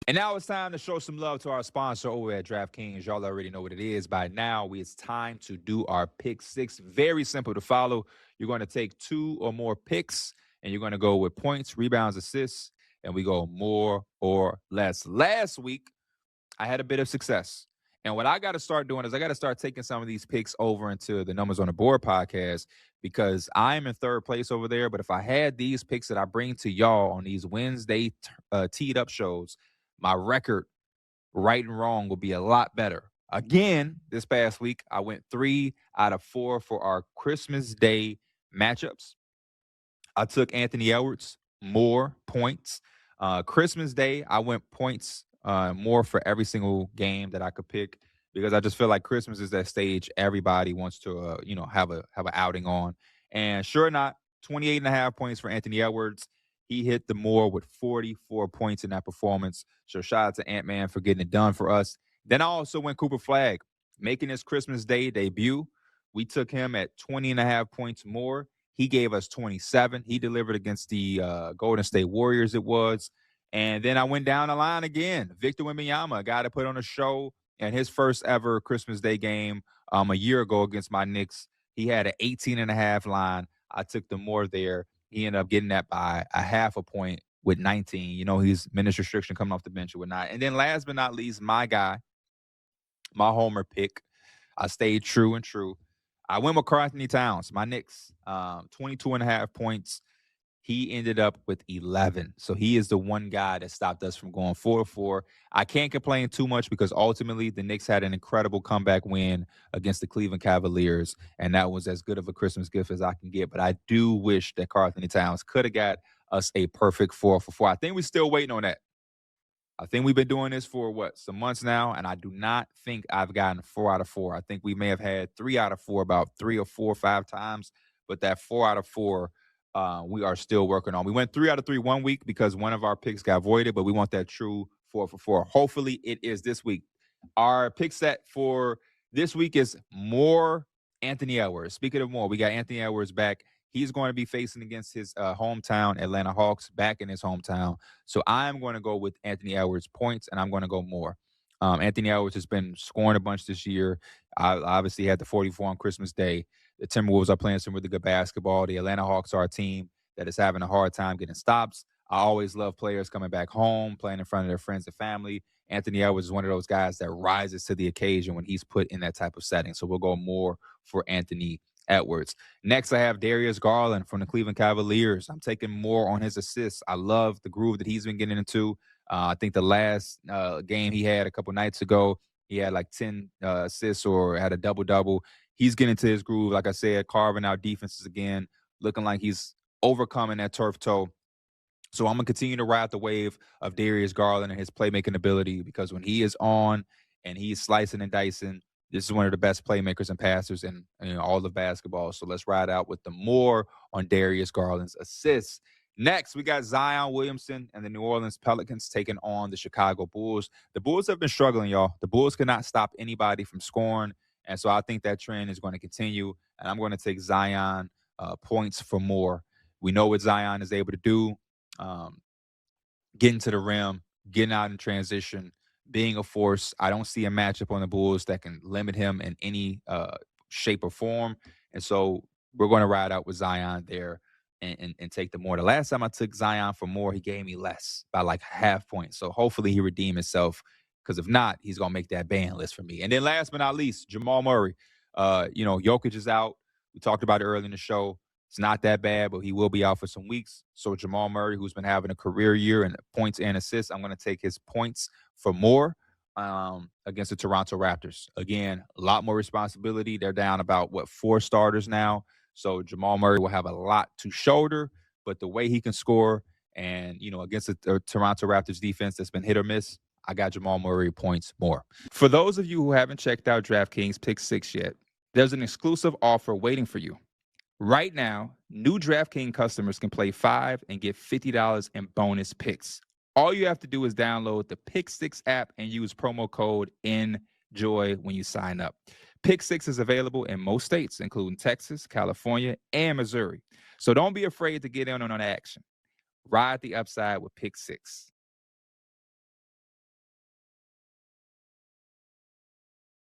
And now it's time to show some love to our sponsor over at DraftKings. Y'all already know what it is by now. It's time to do our pick six. Very simple to follow. You're going to take two or more picks, and you're going to go with points, rebounds, assists, and we go more or less. Last week, I had a bit of success. And what I got to start doing is I got to start taking some of these picks over into the Numbers on the Board podcast because I'm in third place over there. But if I had these picks that I bring to y'all on these Wednesday teed up shows, my record, right and wrong, will be a lot better. Again, this past week, I went 3 out of 4 for our Christmas Day matchups. I took Anthony Edwards, more points. Christmas Day, I went points more for every single game that I could pick because I just feel like Christmas is that stage everybody wants to, have an outing on. And sure or not, 28 and a half points for Anthony Edwards. He hit the more with 44 points in that performance. So shout out to Ant-Man for getting it done for us. Then I also went Cooper Flagg, making his Christmas Day debut. We took him at 20 and a half points more. He gave us 27. He delivered against the Golden State Warriors, it was. And then I went down the line again. Victor Wembanyama, a guy to put on a show, and his first ever Christmas Day game a year ago against my Knicks. He had an 18 and a half line. I took the more there. He ended up getting that by a half a point with 19. You know, he's minutes restriction coming off the bench or whatnot. And then last but not least, my guy, my homer pick. I stayed true and true. I went with Karl-Anthony Towns, my Knicks, 22 and a half points. He ended up with 11. So he is the one guy that stopped us from going 4-4. I can't complain too much because ultimately the Knicks had an incredible comeback win against the Cleveland Cavaliers, and that was as good of a Christmas gift as I can get. But I do wish that Karl-Anthony Towns could have got us a perfect 4-for-4. I think we're still waiting on that. I think we've been doing this for some months now, and I do not think I've gotten 4 out of 4. I think we may have had 3 out of 4 about 3 or 4 or 5 times, but that 4 out of 4, we are still working on. We went 3 out of 3 one week because one of our picks got voided, but we want that true 4-for-4. Hopefully, it is this week. Our pick set for this week is more Anthony Edwards. Speaking of more, we got Anthony Edwards back. He's going to be facing against his hometown Atlanta Hawks, back in his hometown. So I'm going to go with Anthony Edwards points, and I'm going to go more. Anthony Edwards has been scoring a bunch this year. I obviously had the 44 on Christmas Day. The Timberwolves are playing some really good basketball. The Atlanta Hawks are a team that is having a hard time getting stops. I always love players coming back home, playing in front of their friends and family. Anthony Edwards is one of those guys that rises to the occasion when he's put in that type of setting. So we'll go more for Anthony Edwards. Next, I have Darius Garland from the Cleveland Cavaliers. I'm taking more on his assists. I love the groove that he's been getting into. I think the last game he had a couple nights ago, he had like 10 assists or had a double-double. He's getting to his groove, like I said, carving out defenses again, looking like he's overcoming that turf toe. So I'm going to continue to ride the wave of Darius Garland and his playmaking ability because when he is on and he's slicing and dicing, this is one of the best playmakers and passers in all of basketball. So let's ride out with the more on Darius Garland's assists. Next, we got Zion Williamson and the New Orleans Pelicans taking on the Chicago Bulls. The Bulls have been struggling, y'all. The Bulls cannot stop anybody from scoring. And so I think that trend is going to continue. And I'm going to take Zion points for more. We know what Zion is able to do. Getting to the rim, getting out in transition, being a force. I don't see a matchup on the Bulls that can limit him in any shape or form. And so we're going to ride out with Zion there and take the more. The last time I took Zion for more, he gave me less by like half point. So hopefully he redeemed himself because if not, he's going to make that ban list for me. And then last but not least, Jamal Murray. Jokic is out. We talked about it early in the show. It's not that bad, but he will be out for some weeks. So Jamal Murray, who's been having a career year in points and assists, I'm going to take his points for more against the Toronto Raptors. Again, a lot more responsibility. They're down about, 4 starters now. So Jamal Murray will have a lot to shoulder, but the way he can score and, against the Toronto Raptors defense that's been hit or miss, I got Jamal Murray points more. For those of you who haven't checked out DraftKings Pick 6 yet, there's an exclusive offer waiting for you. Right now, new DraftKings customers can play 5 and get $50 in bonus picks. All you have to do is download the Pick 6 app and use promo code ENJOY when you sign up. Pick 6 is available in most states, including Texas, California, and Missouri. So don't be afraid to get in on the action. Ride the upside with Pick 6.